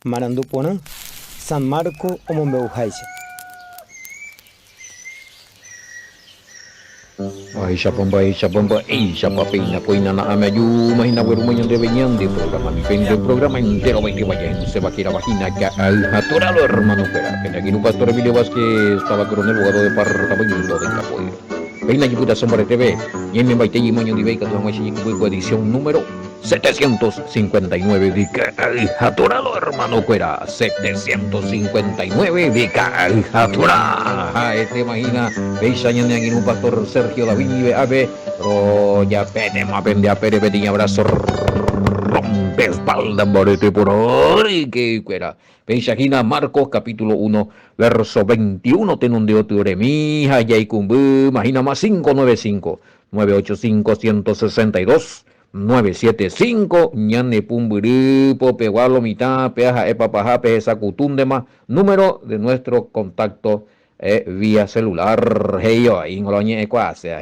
Marandupona, San Marco Omombeujaisha. Ay, chapapina, coina na ameyu, mahina werumayan de veñan de programa, depende programa entero, 20 vaya, se va a quiera vagina, ya al atorado hermano, espera, que aquí un pastor Emilio Vázquez estaba coronel, abogado de departamento de Capoeira. Veina y puta sombra TV, y en mi baite y maño de beca, tu mamá y edición número 759 de Cal Atorado, hermano Cuera. 759 de Cal Atorado. Te imagina, veis año en un pastor Sergio David, ave, pero ya pete, mapende a pere, pete, abrazo, rompe espalda, morete por hoy, que Cuera. Veis Agina Marcos, capítulo 1, verso 21, tenundeo teoremija, yaikumbu, imagina más 595, 985, 162. 975 ñane pumburipo pegualo mitad peaja epapaja pesa cutundema número de nuestro contacto vía celular heyo ahí ngoloñe ecuasia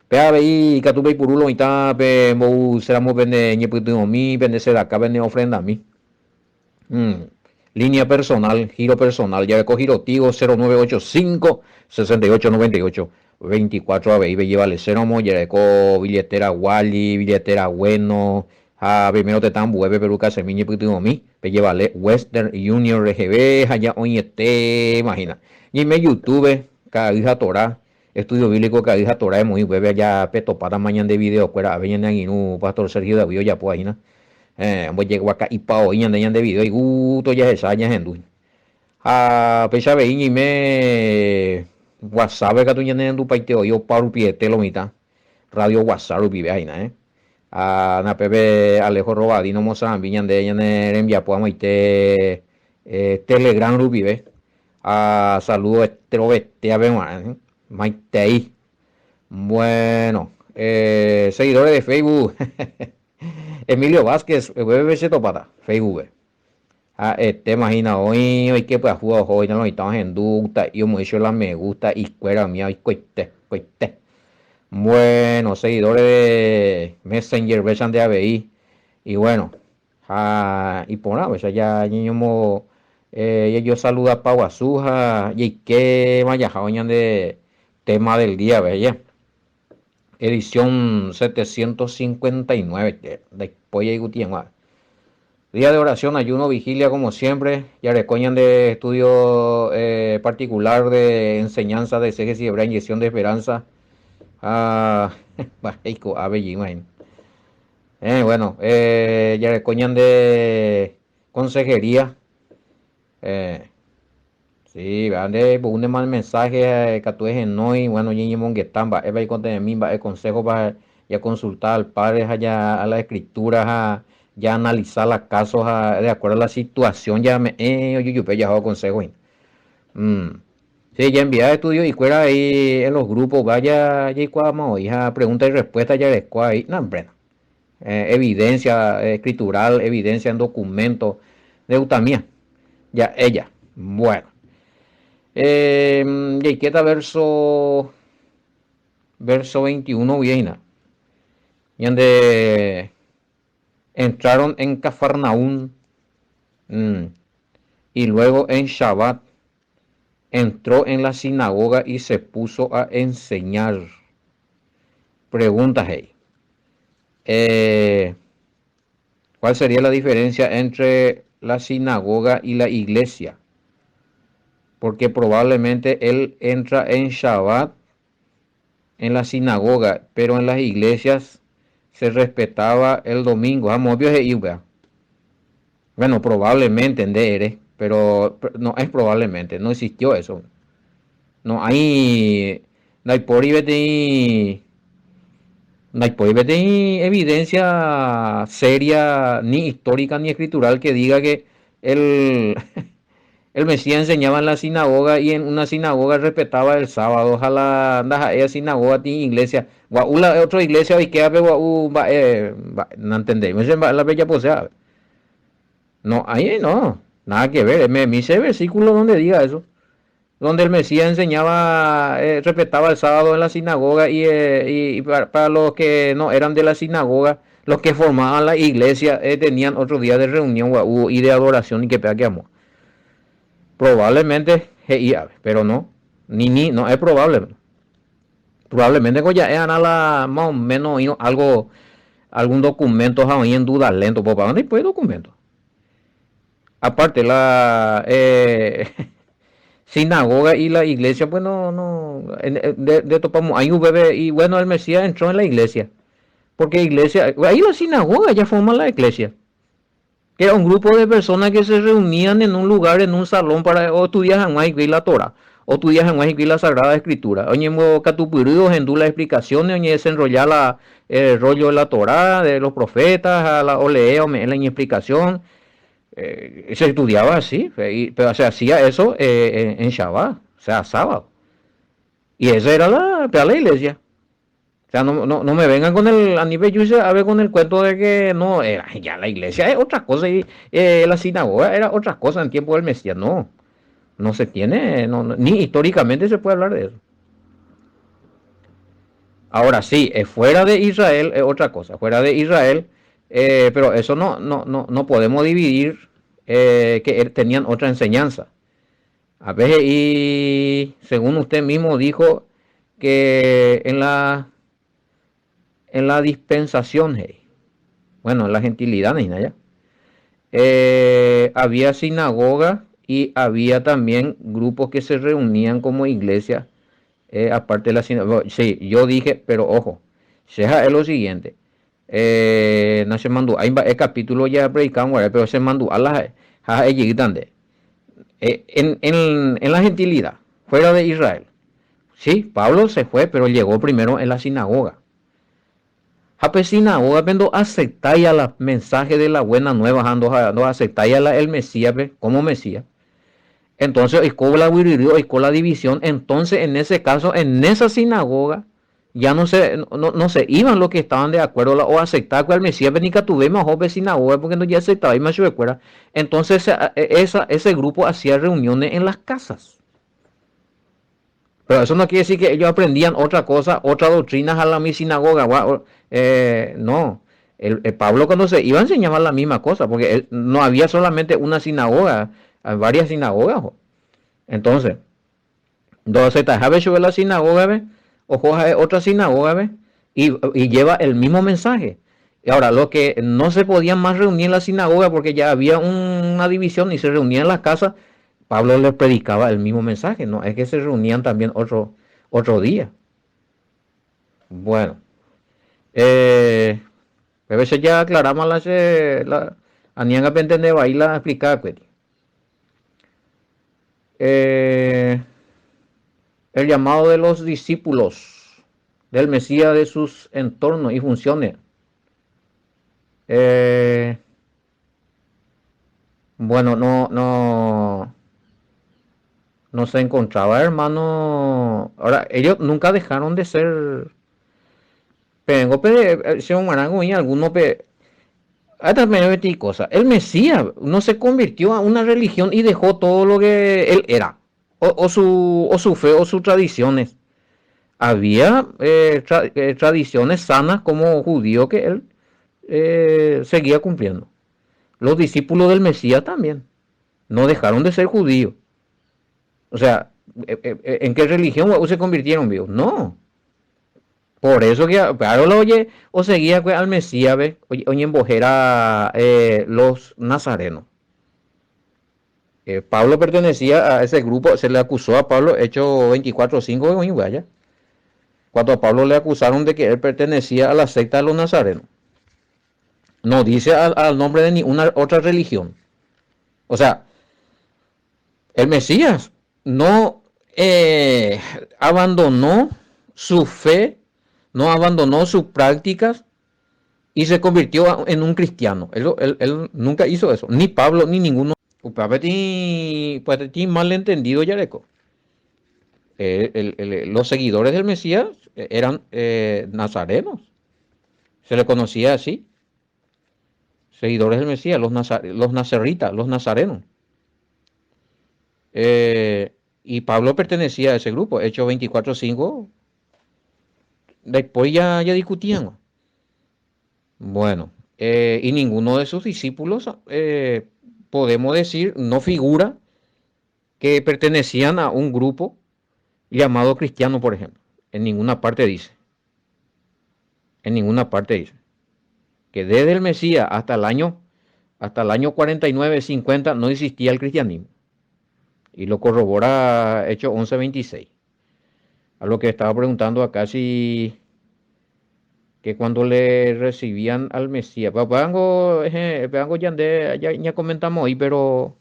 pea vei catubei purulo mitad pe mo seramo vende ñeputu mi vende ser acá vende ofrenda a mí. Línea personal, giro personal, ya giro Tigo 0985 6898 24 a Baby, llévale cero mo, ya billetera Wally, billetera Bueno, a primero te tan bueve peruca semiñe puto mi, pe llévale Western Union RGB, allá oye te imagina. Y me YouTube, cada hija Torah, estudio bíblico cada hija Torah es muy bueve allá peto para mañana de video, cuera, venían en un pastor Sergio David ya pues ahí, ¿no? Voy llego acá y pa hoy de video y gusto ya se saña en pesa ve y me WhatsApp que tú ya en tu paite yo para piete lo mitad radio WhatsApp vive ahí na pepe Alejo Robadino Mozambique de ella en Viapua maite Telegram lo vive saludo este a ver maite ahí bueno seguidores de Facebook Emilio Vázquez, BBC Topata, Facebook. Imagina, hoy que pues jugado hoy, no lo estamos en duda, yo me he hecho la me gusta y cuera mía, y coite. Bueno, seguidores de Messenger, besan de ABI, y bueno, y por nada, pues ya niño yo saluda a Paguasuja, y que vaya, de tema del día, ¿veis? Edición 759, después de Gutiérrez. Día de oración, ayuno, vigilia, como siempre. Ya recoñan de estudio particular de enseñanza de Seges y Hebrea, inyección de esperanza. Bajeico, imagínate. Bueno, ya recoñan de consejería. Sí, vean de un mal mensaje que tú en hoy. Bueno, y monguetán, va a contener el consejo para ya consultar al padre, allá a las escrituras, ya analizar los casos de acuerdo a la situación. Ya me, yo ya hago consejo. Sí, ya envía estudios y fuera ahí en los grupos, vaya, ya cuadamos, hija, pregunta y respuesta, ya les ahí. No, hombre, no. Evidencia escritural, evidencia en documentos de eutamía. Ya, ella. Bueno. Y queda verso 21 viene. Y donde entraron en Cafarnaún y luego en Shabbat entró en la sinagoga y se puso a enseñar. Pregunta, hey. ¿Cuál sería la diferencia entre la sinagoga y la iglesia? Porque probablemente él entra en Shabbat en la sinagoga, pero en las iglesias se respetaba el domingo. Bueno, probablemente en pero no es probablemente, no existió eso. No hay por evidencia seria, ni histórica, ni escritural que diga que el, el Mesías enseñaba en la sinagoga y en una sinagoga respetaba el sábado. Ojalá anda a sinagoga tiene iglesia. Otra iglesia y que no entendemos la bella posea. No, ahí no, nada que ver. Me dice versículo donde diga eso. Donde el Mesías enseñaba, respetaba el sábado en la sinagoga y para los que no eran de la sinagoga, Los que formaban la iglesia tenían otro día de reunión guau, y de adoración y que pega que amor. Probablemente, pero no, no es probable. Probablemente que ya eran a la más o menos algo, algún documento ahí en duda lento, pues para dónde hay documentos. Aparte, la sinagoga y la iglesia, pues de topamos, hay un bebé, y bueno, el Mesías entró en la iglesia, porque iglesia, ahí la sinagoga ya forma la iglesia, que era un grupo de personas que se reunían en un lugar, en un salón, para o estudiar en la Torah, o estudiar en la Sagrada Escritura. Oye, catupuridos en la explicaciones, oye, desenrollar el rollo de la Torah, de los profetas, a la olea, en la explicación. Se estudiaba así, pero se hacía eso en Shabbat, o sea, sábado. Y esa era la iglesia. O sea, no me vengan con el anime a ver con el cuento de que no, era, ya la iglesia es otra cosa y la sinagoga era otra cosa en tiempo del Mesías. No, no se tiene, ni históricamente se puede hablar de eso. Ahora sí, fuera de Israel es otra cosa, fuera de Israel, pero eso no podemos dividir que tenían otra enseñanza. A veces, y según usted mismo dijo, que en la dispensación, hey, bueno, en la gentilidad, ya, había sinagoga y había también grupos que se reunían como iglesia, aparte de la sinagoga. Sí, yo dije, pero ojo, sea es lo siguiente. No se mandó, hay el capítulo ya predicamos, pero se mandó a la en la gentilidad, fuera de Israel. Sí, Pablo se fue, pero llegó primero en la sinagoga. Hape sinagoga, vendo aceptáis a la mensaje de la buena nueva, no aceptáis a el Mesías como Mesías. Entonces, la división. Entonces, en ese caso, en esa sinagoga, ya no se iban los que estaban de acuerdo o aceptar que el Mesías venía tuve mejor de sinagoga porque no ya aceptaba y más se recuerda. Entonces, ese grupo hacía reuniones en las casas. Pero eso no quiere decir que ellos aprendían otra cosa, otras doctrinas a la mi sinagoga. No, el Pablo cuando se iba a enseñar la misma cosa, porque no había solamente una sinagoga, hay varias sinagogas. Entonces, entonces está de la sinagoga, ¿ve? O otra sinagoga, ¿ve? Y lleva el mismo mensaje. Y ahora, lo que no se podían más reunir en la sinagoga porque ya había una división y se reunían en las casas, Pablo les predicaba el mismo mensaje, ¿no? Es que se reunían también otro día. Bueno, a veces ya aclaramos la anianga pentende baila explicar, pues. Eh, el llamado de los discípulos del Mesías de sus entornos y funciones. Eh, bueno, no se encontraba, hermano. Ahora, ellos nunca dejaron de ser. Pero se y algunos hasta me metí cosa. El Mesías no se convirtió a una religión y dejó todo lo que él era. O su fe o sus tradiciones. Había tradiciones sanas como judío que él seguía cumpliendo. Los discípulos del Mesías también. No dejaron de ser judíos. O sea, ¿en qué religión se convirtieron vivos? No. Por eso que claro lo oye o seguía al Mesías, ve, oye embojera los nazarenos. Pablo pertenecía a ese grupo, se le acusó a Pablo, Hechos 24:5, oye, vaya. Cuando a Pablo le acusaron de que él pertenecía a la secta de los nazarenos. No dice al nombre de ninguna otra religión. O sea, el Mesías no abandonó su fe, no abandonó sus prácticas y se convirtió en un cristiano. Él nunca hizo eso, ni Pablo ni ninguno. Pues malentendido, Yareco. Los seguidores del Mesías eran nazarenos, se le conocía así. Seguidores del Mesías, los nazaritas, los nazarenos. Y Pablo pertenecía a ese grupo, Hechos 24:5. Después ya discutían. Bueno, y ninguno de sus discípulos, podemos decir, no figura que pertenecían a un grupo llamado cristiano, por ejemplo. En ninguna parte dice, en ninguna parte dice que desde el Mesías hasta el año 49-50 no existía el cristianismo. Y lo corrobora Hechos 11:26. A lo que estaba preguntando acá si que cuando le recibían al Mesías. Veango ya comentamos ahí, pero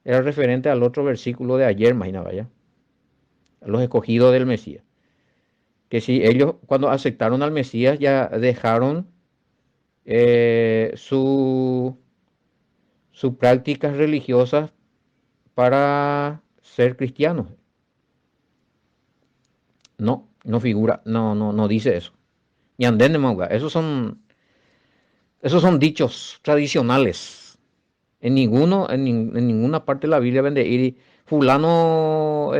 era referente al otro versículo de ayer, imagina, vaya, a los escogidos del Mesías. Que si ellos cuando aceptaron al Mesías ya dejaron su, sus prácticas religiosas para ser cristianos. No, no figura, no dice eso. Ni anden de mauga. Esos son dichos tradicionales. En ninguna parte de la Biblia vende ir fulano,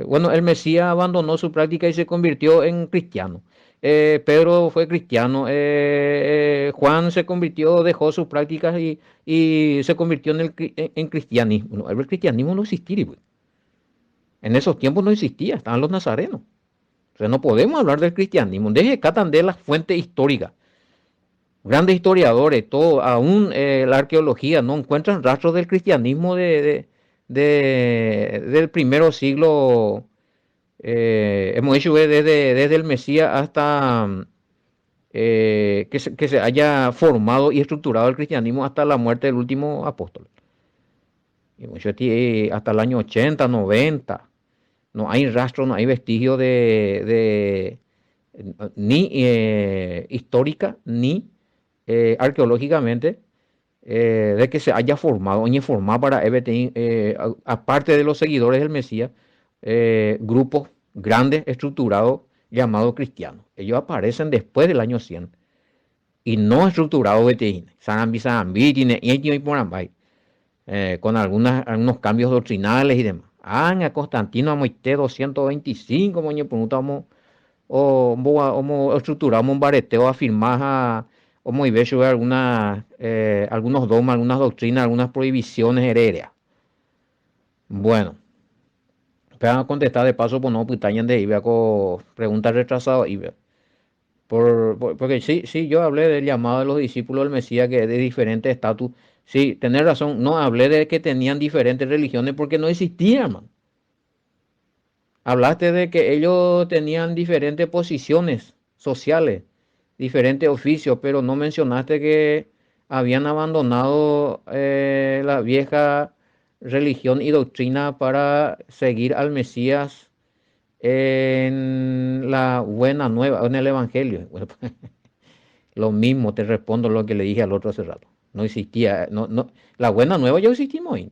bueno, el Mesías abandonó su práctica y se convirtió en cristiano. Pedro fue cristiano. Juan se convirtió, dejó sus prácticas y se convirtió en cristianismo. No, el cristianismo no existía, pues. En esos tiempos no existía, estaban los nazarenos. O sea, no podemos hablar del cristianismo. Deje catan de las fuentes históricas. Grandes historiadores, todo, aún la arqueología, no encuentran rastros del cristianismo del primero siglo. Hemos hecho desde el Mesías hasta que se haya formado y estructurado el cristianismo hasta la muerte del último apóstol. Hemos hecho hasta el año 80, 90. No hay rastro, no hay vestigio ni histórica ni arqueológicamente, de que se haya formado, ni formado para EBTI, aparte de los seguidores del Mesías, grupos grandes, estructurados, llamados cristianos. Ellos aparecen después del año 100 y no estructurados BTI, con algunos cambios doctrinales y demás. A Constantino Amoité 225, moño, preguntamos, o estructuramos un bareteo afirmar a como y ver algunos dogmas, algunas doctrinas, algunas prohibiciones heredas. Bueno, para contestar de paso, pues no, putañan de Ibea con preguntas retrasadas, Ibea. Porque sí, yo hablé del llamado de los discípulos del Mesías que es de diferente estatus. Sí, tenés razón, no hablé de que tenían diferentes religiones porque no existían, man. Hablaste de que ellos tenían diferentes posiciones sociales, diferentes oficios, pero no mencionaste que habían abandonado la vieja religión y doctrina para seguir al Mesías en la buena nueva, en el Evangelio. Bueno, lo mismo te respondo lo que le dije al otro hace rato. No existía, la buena nueva ya existimos hoy.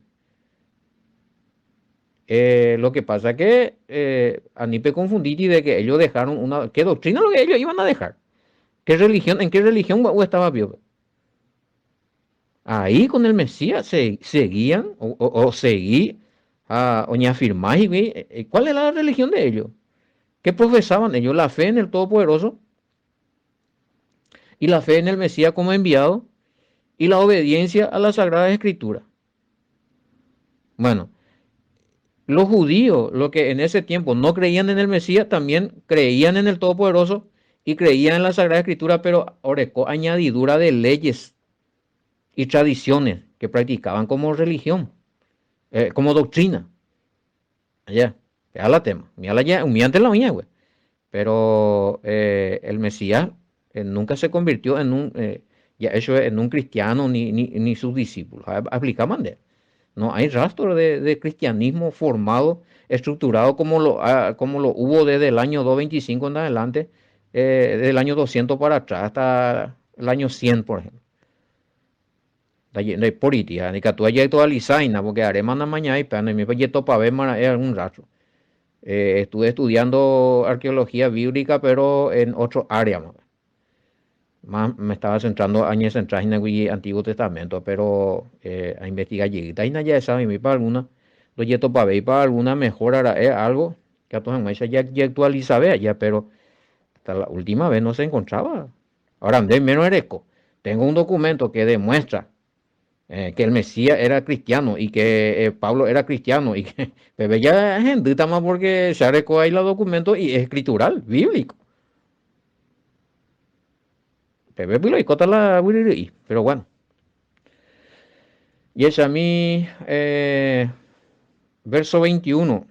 Lo que pasa es que a mí me confundí de que ellos dejaron ¿qué doctrina lo que ellos iban a dejar? ¿Qué religión? ¿En qué religión estaba vivo? Ahí con el Mesías seguían o seguí o ni afirmáis, ¿cuál era la religión de ellos? ¿Qué profesaban ellos? La fe en el Todopoderoso y la fe en el Mesías como enviado y la obediencia a la Sagrada Escritura. Bueno, los judíos, los que en ese tiempo no creían en el Mesías, también creían en el Todopoderoso y creían en la Sagrada Escritura, pero orecó añadidura de leyes y tradiciones que practicaban como religión, como doctrina. Ya, ya la tema, mira ya, humillante la mía, güey. Pero el Mesías nunca se convirtió ya eso en un cristiano ni sus discípulos. Aplicaban de él. No hay rastro de cristianismo formado, estructurado como lo hubo desde el año 225 en adelante, desde el año 200 para atrás hasta el año 100, por ejemplo. De política, ni que tú hayas actualizado, porque haré más mañana y para mí para ver algún rastro. Estuve estudiando arqueología bíblica, pero en otro área. Más me estaba centrando en el Antiguo Testamento, pero a investigar y ya sabe mi para alguna lo yeto para ver para alguna mejora algo que a todos ya actualiza ya, pero hasta la última vez no se encontraba Ahora, de menos ereco. Tengo un documento que demuestra que el Mesías era cristiano y que Pablo era cristiano y que Pepe ya es gente más porque se arecó ahí los documentos y es escritural, bíblico. Pepe pues lo icota la pero bueno. Y es a mí, verso 21.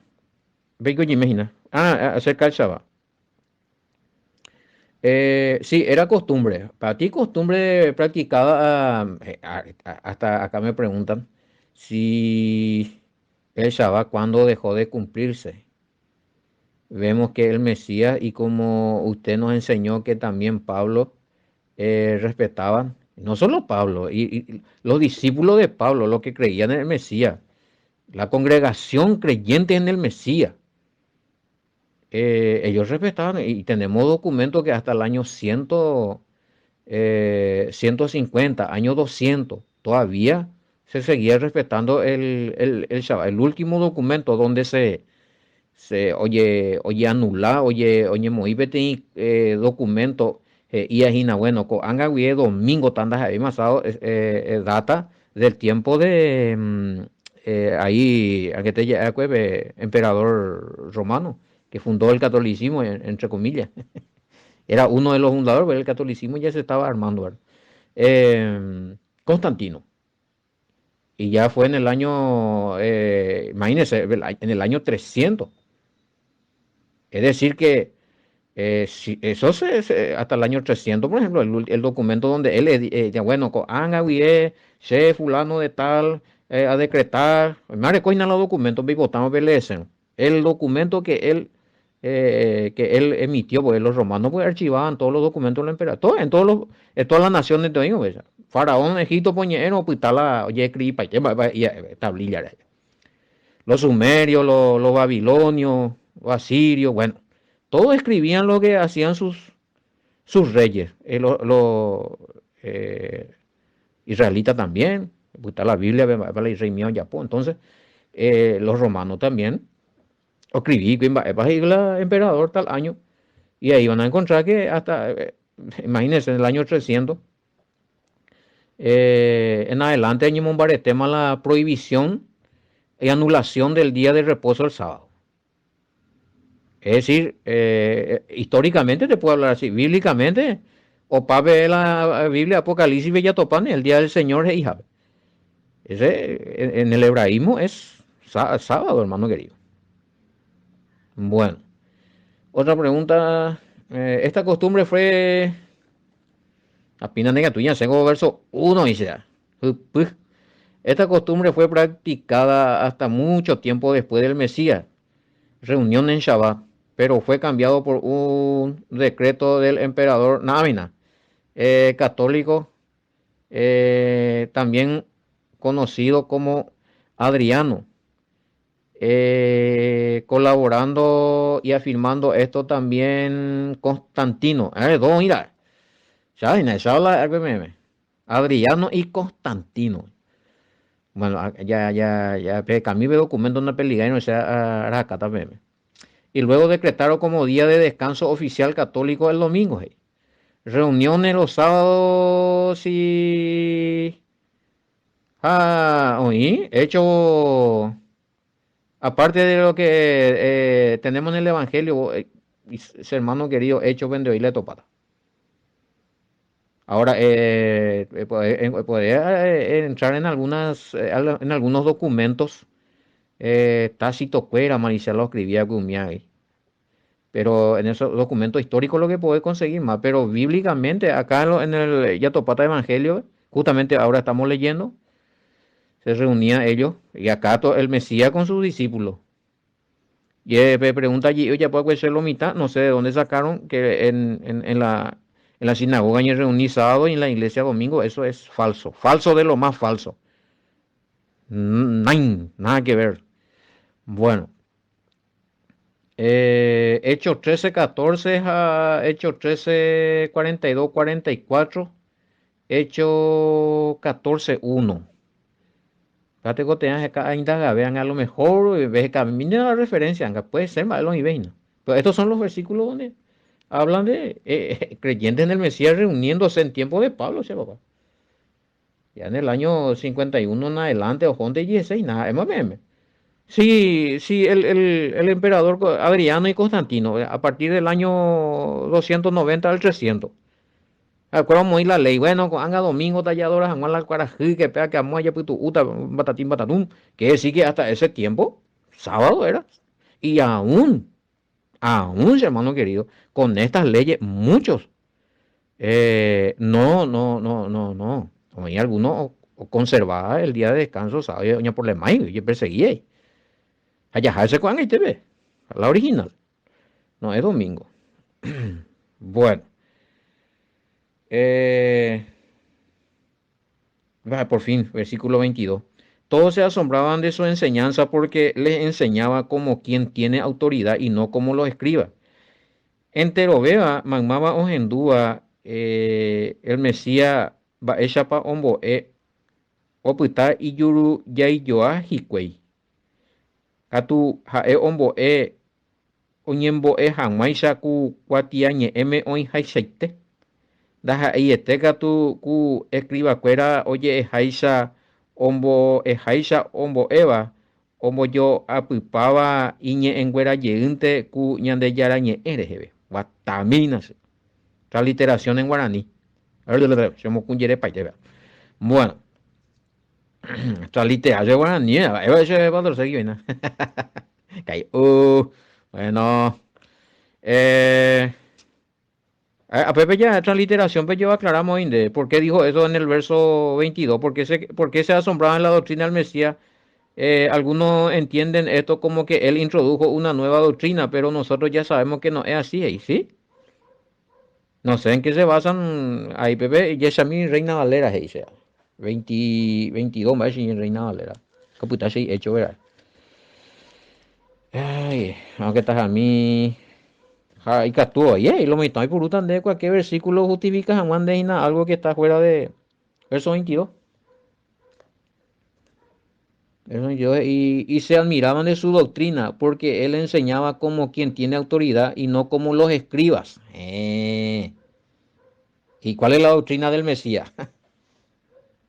Ve que imagina. Acerca del Shabbat. Sí, era costumbre. Para ti costumbre practicada, hasta acá me preguntan si el Shabbat cuando dejó de cumplirse. Vemos que el Mesías y como usted nos enseñó que también Pablo respetaban, no solo Pablo, y los discípulos de Pablo, los que creían en el Mesías, la congregación creyente en el Mesías, ellos respetaban y tenemos documentos que hasta el año 150, año 200, todavía se seguía respetando el Shabbat. El último documento donde oye anular, oye moíbete documento y ajina bueno, anga domingo tandas ahí masado data del tiempo de ahí a que te llega emperador romano que fundó el catolicismo entre comillas. Era uno de los fundadores, pero el catolicismo ya se estaba armando, ¿verdad? Constantino. Y ya fue en el año, imagínense, en el año 300. Es decir que si, eso hasta el año 300, por ejemplo, el documento donde él, ya bueno, se fulano de tal, a decretar, madre coina los documentos, votamos el documento que él emitió, porque los romanos pues archivaban todos los documentos del emperador, en todas las naciones, te digo, pues, Faraón, Egipto, Poñero, pues está la, oye, escriba, y tablilla, los sumerios, los babilonios, los asirios, bueno, todos escribían lo que hacían sus reyes, los israelitas también, pues está la Biblia, para el rey mío en Japón, entonces los romanos también escribí que el emperador tal año, y ahí van a encontrar que hasta, imagínense, en el año 300, en adelante, año tema la prohibición y anulación del día de reposo el sábado. Es decir, históricamente te puedo hablar así, bíblicamente, o pape la Biblia Apocalipsis Bella Topane, el día del Señor es hija. Ese, en el hebraísmo es sábado, hermano querido. Bueno, otra pregunta. Esta costumbre fue, apenas negatuña, tengo verso 1 dice. Esta costumbre fue practicada hasta mucho tiempo después del Mesías, reunión en Shabbat, pero fue cambiado por un decreto del emperador Námina, católico, también conocido como Adriano, colaborando y afirmando esto también Constantino. Dos, mira, Adriano y Constantino. Bueno, ya, Camille documento una peliga y no sea acá también. Y luego decretaron como día de descanso oficial católico el domingo. Reuniones los sábados y... oí, hecho... Aparte de lo que tenemos en el Evangelio, hermano querido, hecho vende y le topata. Ahora, podría entrar en en algunos documentos. Tácito Cuera, Maricela lo escribía Gumiagui. Pero en esos documentos históricos lo que puede conseguir más. Pero bíblicamente, acá en el Yatopata Evangelio, justamente ahora estamos leyendo, se reunían ellos, y acá el Mesías con sus discípulos. Y me pregunta allí, oye, ¿puede ser lo mitad? No sé de dónde sacaron que en la sinagoga y reuní sábado y en la iglesia domingo. Eso es falso. Falso de lo más falso. Nada que ver. Bueno. Hechos 13:14 a Hechos 13:42, 44. Hechos 14:1. Fíjate que tengas acá ainda vean a lo mejor ves que a mí la referencia, puede ser más los y veis, ¿no? Pero estos son los versículos donde Hablan de creyentes en el Mesías reuniéndose en tiempo de Pablo, ¿sí, papá? Ya en el año 51 en adelante, o Jonte 16, nada, es más bien. Sí, sí, el emperador Adriano y Constantino, a partir del año 290 al 300. Acuerdo muy la ley, bueno, anga domingo talladoras, anga la cuarají, que pega que amo ya putu uta, batatín batatum, que decir que hasta ese tiempo, sábado era. Y aún, hermano querido, con estas leyes, muchos, no. Como hay algunos conservaba el día de descanso, sábado, doña por la maíz, y perseguía. Allá, ese cuán ahí te ve, la original, no es domingo. Bueno, eh, por fin, versículo 22. Todos se asombraban de su enseñanza porque les enseñaba como quien tiene autoridad y no como los escribas. Enteroveba, magmaba ohendúa, el Mesías va echapa ombo opita y yuru yaiyoa hikwei. Katu hae ombo oñembo hamaisha ku kuatia ñe'ẽme oĩhaichaite. Ndaha'eiete katu ku escriba kuéra oje'eháicha ombo'éva ombojo apypáva iñe'ẽnguerajeýnte ku Ñandejára ñe'ẽ reheve. Guatamína. Transliteración en guaraní. Bueno, transliteración en guaraní. Bueno. Eh, a Pepe ya transliteración, pues yo aclaramos de por qué dijo eso en el verso 22, por qué se asombraba en la doctrina del Mesías. Algunos entienden esto como que él introdujo una nueva doctrina, pero nosotros ya sabemos que no es así, ¿sí? No sé en qué se basan ahí, Pepe, Yeshamín Reina Valera, dice. 22 más en Reina Valera. Caputa, sí, hecho, ¿verdad? Ay, aunque estás a mí. Y catúa, y lo mismo, hay por de cualquier versículo justifica jamás de algo que está fuera de verso 22. Y se admiraban de su doctrina porque él enseñaba como quien tiene autoridad y no como los escribas. ¿Y cuál es la doctrina del Mesías?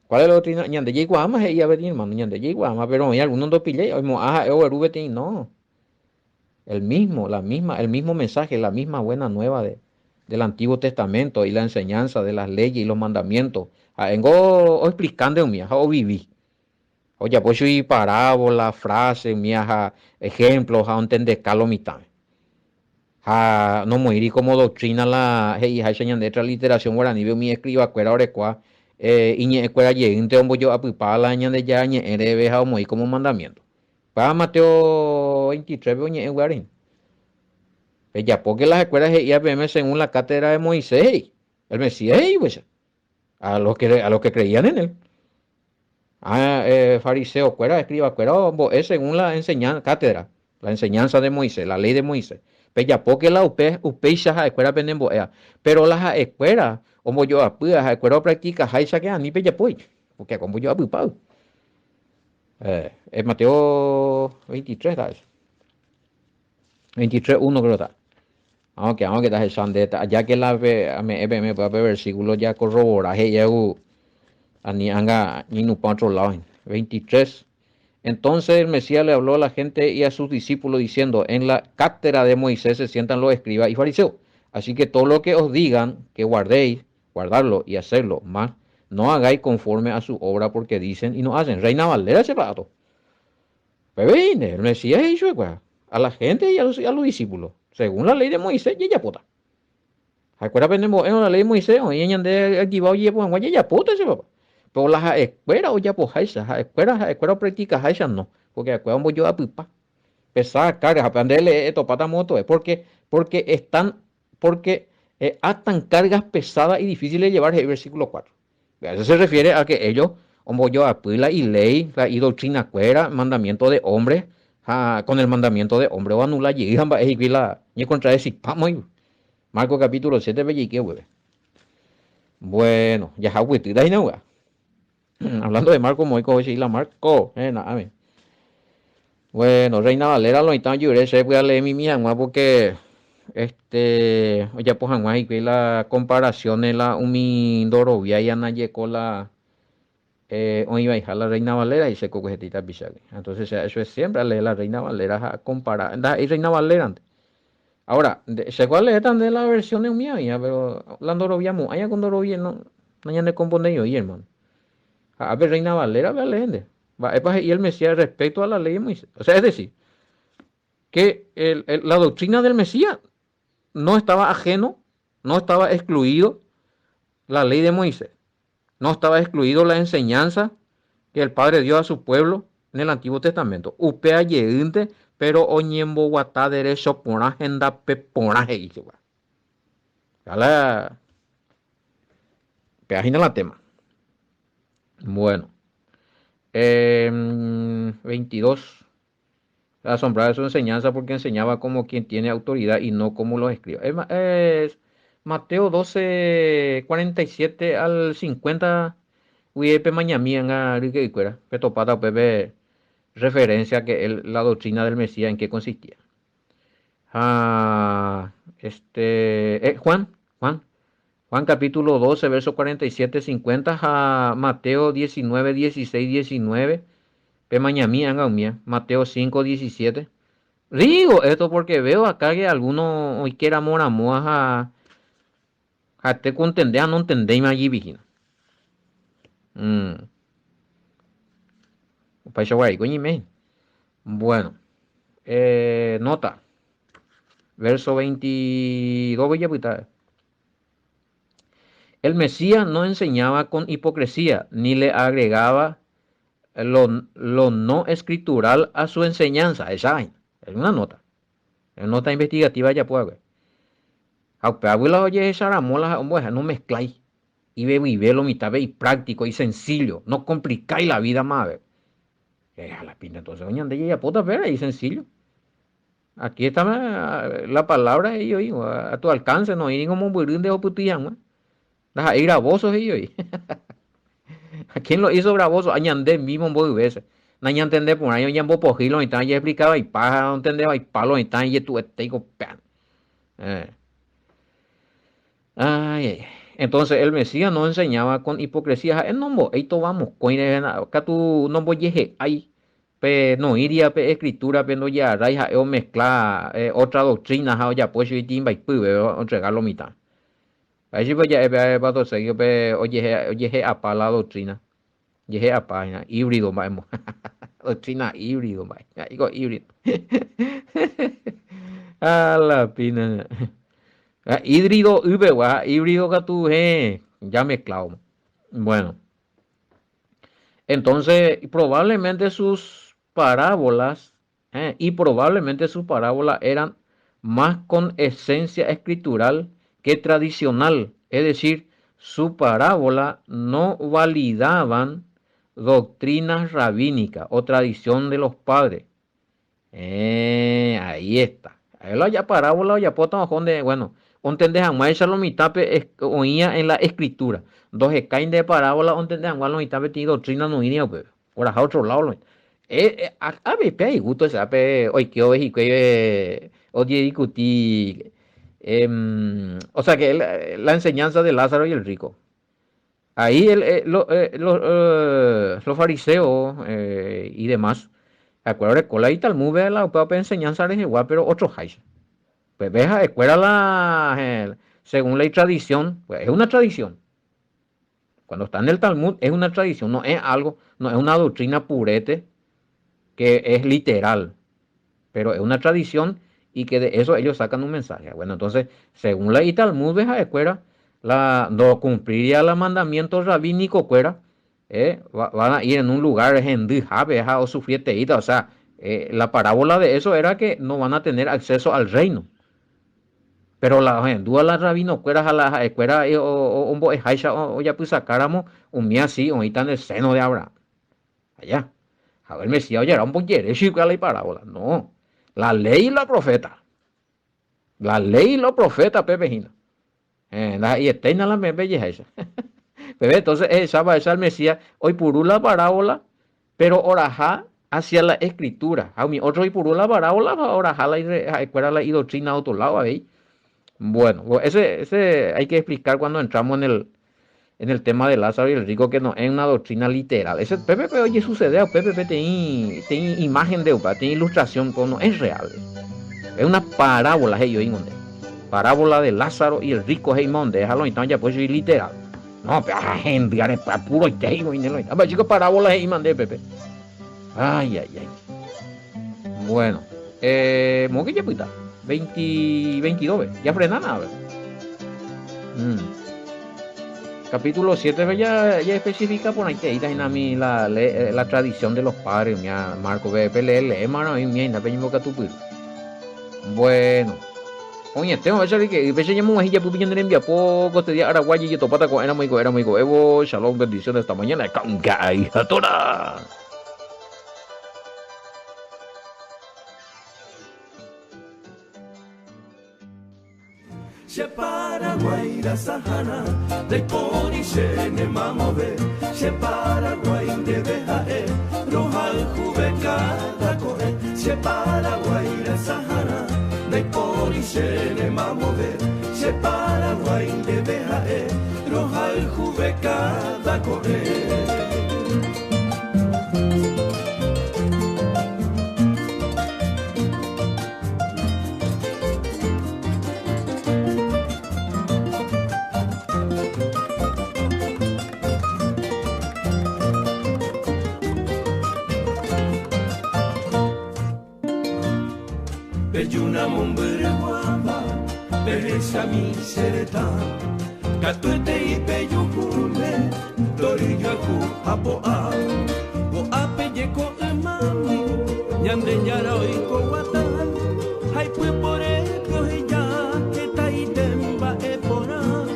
¿Cuál es la doctrina? Ñande Yiguama, ella ve hermano, Ñande Yiguama, pero hay algunos dos pillé, no. El mismo mensaje, la misma buena nueva del Antiguo Testamento y la enseñanza de las leyes y los mandamientos. Vengo explicando en mi o viví. Oye, pues y parábola, frase, mi ejemplos, a entender calo mitad. No morir como doctrina la hija enseñan de otra literación guaraní, veo mi escriba cuera orecua, y ñe cuera lleguinte hombo yo apipala de ya ñe erebeja o morir como mandamiento. Para Mateo 23 veo ñe guarín. Ya porque las escuelas de IAPM según la cátedra de Moisés, el Mesías, pues, a los que creían en él. Fariseo, cuera, escriba, cuera, es según la enseñanza, cátedra, la enseñanza de Moisés, la ley de Moisés. Ya porque la upeixa a escuela penemboea, pero las escuelas, como yo apuya, a escuela práctica, haisa que a ni pella pues, porque como yo apupado. Es Mateo 23, ¿sabes? 23, 1 creo que está. Aunque está echando, ya que la me puede ver versículo ya corrobora, ya ani anga ni no para otro lado. 23. Entonces el Mesías le habló a la gente y a sus discípulos diciendo, en la cátedra de Moisés se sientan los escribas y fariseos. Así que todo lo que os digan que guardéis, guardarlo y hacerlo, más no hagáis conforme a su obra porque dicen y no hacen. Reina Valera ese pato. Pues viene, el Mesías hizo a la gente y a los discípulos, según la ley de Moisés, y ella puta. Acuérdate en la ley de Moisés, y ella de aquí va oye, pues, ella puta ese papá. Pero las escuelas o ya pues esas escuelas prácticas esas no, porque acuérdate yo a pipa. Pesar cargas, aprenderle esto pata moto, porque están, porque atan cargas pesadas y difíciles de llevar el versículo 4. A eso se refiere a que ellos, como yo apila y ley, y doctrina cuera, mandamiento de hombre, con el mandamiento de hombre o anula llegan va a la ni contra ese pamo. Marco capítulo 7 bellique, güey. Bueno, ya hago no, hablando de Marco Moico, y la Marco, nada, bueno, Reina Valera lo están llorando, se puede leer mi mía, porque oye, pues, Anguay, que la comparación de la Umi Dorovia y Anayecola, iba a dejar la Reina Valera y se cogetita pichale. Entonces, eso es siempre leer la Reina Valera a comparar. Y Reina Valera antes. Ahora, se cuál leer también la versión de mía, pero la Dorovia, allá con Dorovia, no, no hay de componer yo, y hermano. A ver, Reina Valera, ve a leer. Y el Mesías respecto a la ley de Moisés. O sea, es decir, que la doctrina del Mesías no estaba ajeno, no estaba excluido la ley de Moisés, no estaba excluido la enseñanza que el Padre dio a su pueblo en el Antiguo Testamento. Upea yeinte, pero oñembo guatá derecho por agenda peporaje. Ya la página la tema. Bueno, 22. Asombrada de su enseñanza porque enseñaba como quien tiene autoridad y no como los escribas. Es Mateo 12:47 al 50. Uyepe mañami en Arique y Cuera. Petopata Pepe referencia que la doctrina del Mesías en qué consistía. Juan capítulo 12 verso 47-50 a Mateo 19:16-19. Pe mañami en Gaumia. Mateo 5:17. Digo esto porque veo acá que algunos hoy quiera moramoa a te contender a no entender allí vigina. Paisa guay, coñime. Bueno, nota, verso 22, voy a apuntar. El Mesías no enseñaba con hipocresía, ni le agregaba lo no escritural a su enseñanza. Esa es una nota. Es nota investigativa ya puede. Aunque abuela oye esa ramola, no mezcláis. Y ve lo mitad y práctico y sencillo. No complicáis la vida más. A la pinta entonces, oye, ande ya puta ver ahí sencillo. Aquí está la palabra de ellos, a tu alcance, no hay como un burrín de oputián, las ahí gravosos ellos. ¿A quién lo hizo gravoso? Añandé mismo un veces. No hay entender por ahí, ya en pojilo y tal, ya explicaba y paja, no entendía y palo y tal, y tu esteico, pan. Ay, ay. Entonces el Mesías no enseñaba con hipocresía. El nombo, esto vamos, coine, acá tu nombo yeje, ay, pe no iría pe escritura, pe no ya raija, o mezcla otra doctrina, ja, ya pues y timba y pube, entregarlo mitad. Ahí sí pues ya va todo seguido, pe oye, apa la doctrina, yeje apa, híbrido, vamos, doctrina híbrido, digo híbrido. A la pina. Híbrido, híbrido que tú, ya mezclado. Bueno, entonces probablemente sus parábolas eran más con esencia escritural que tradicional. Es decir, su parábola no validaban doctrinas rabínicas o tradición de los padres. Ahí está. Ahí la ya parábola ya pota de, bueno, entendés a más lo mitape oía en la escritura. Dos caen de parábola, entendés a lo mitape tiene doctrina no iría, pues. Por acá otro lado. A ver, pe hay gusto esa pe, hoy que hoy que oye discutí, o sea que la enseñanza de Lázaro y el rico. Ahí los fariseos y demás. Acuérdate, cola y Talmud ve la para enseñanza es igual, pero otro hay. Pues veja, escuela según la tradición, pues es una tradición. Cuando está en el Talmud es una tradición, no es algo, no es una doctrina purete que es literal, pero es una tradición y que de eso ellos sacan un mensaje. Bueno, entonces, según la Talmud veja escuela, no cumpliría los mandamientos rabínicos, cuera, van a ir en un lugar o sufrieteíta, o sea, la parábola de eso era que no van a tener acceso al reino. Pero la duda la rabino cueras a la escuela o ya pues sacáramos un mía así, o está en el seno de Abraham. Allá. A ver, Mesías, oye, era un poquere, y parábola. No. La ley y la profeta. La ley y los profetas, Pepe Gina. Y eterna la me belleza esa. Pepe, entonces, esa el Mesías, hoy por la parábola, pero orajá hacia la escritura. A mí, otro y por la parábola, orajá la escuela la doctrina a otro lado, ¿veis? Bueno, ese hay que explicar cuando entramos en el tema de Lázaro y el rico, que no es una doctrina literal. Ese PPP, oye, sucede, PPP tiene imagen de UPA, tiene ilustración, todo no es real. Es una parábola, hey, yo ingonde. Parábola de Lázaro y el rico, hey, monde, déjalo, entonces ya puede ser literal. No, pero gente, para puro y te digo, y no, chicos, parábola, hey, mandé, Pepe. Ay, ay, ay. Bueno, ¿cómo que ya puta? 22, ya frena nada, Capítulo 7 ya especifica por ahí te a mí la tradición de los padres, Marco, le hermano, y mira, peñimo que tu. Bueno, oye, tengo que saber que pese llamo ahí ya pupi en envía poco te día araguayi y topata con era muy Evo, shalom, bendiciones esta mañana, canca y atora. She Paraguay la sahana, de poni she ne mamove, she Paraguay de bejae, rohal jubeca da coe, she Paraguay la sahana, de poni she ne mamove, she Paraguay de bejae, rohal jubeca da coe. Belluna mumbere guava, beja mi sereta, catuete y peyucule, dorigaku apoa, o apelleco emami, ñande ñara oiko guatan, hay pues por ello ella, eta y temba epona,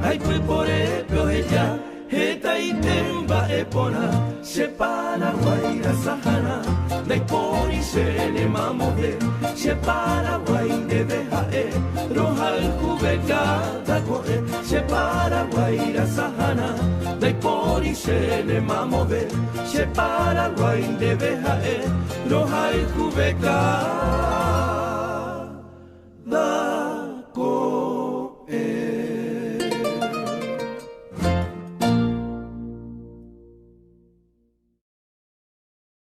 hay pues por ello ella, eta y temba epona, se Paraguay la sahana, de poni se le mamode, se Paraguay de bejae, rohal jubeca da coe, se Paraguay la sahana, de poni se le mamode, se Paraguay de bejae, rohal jubeca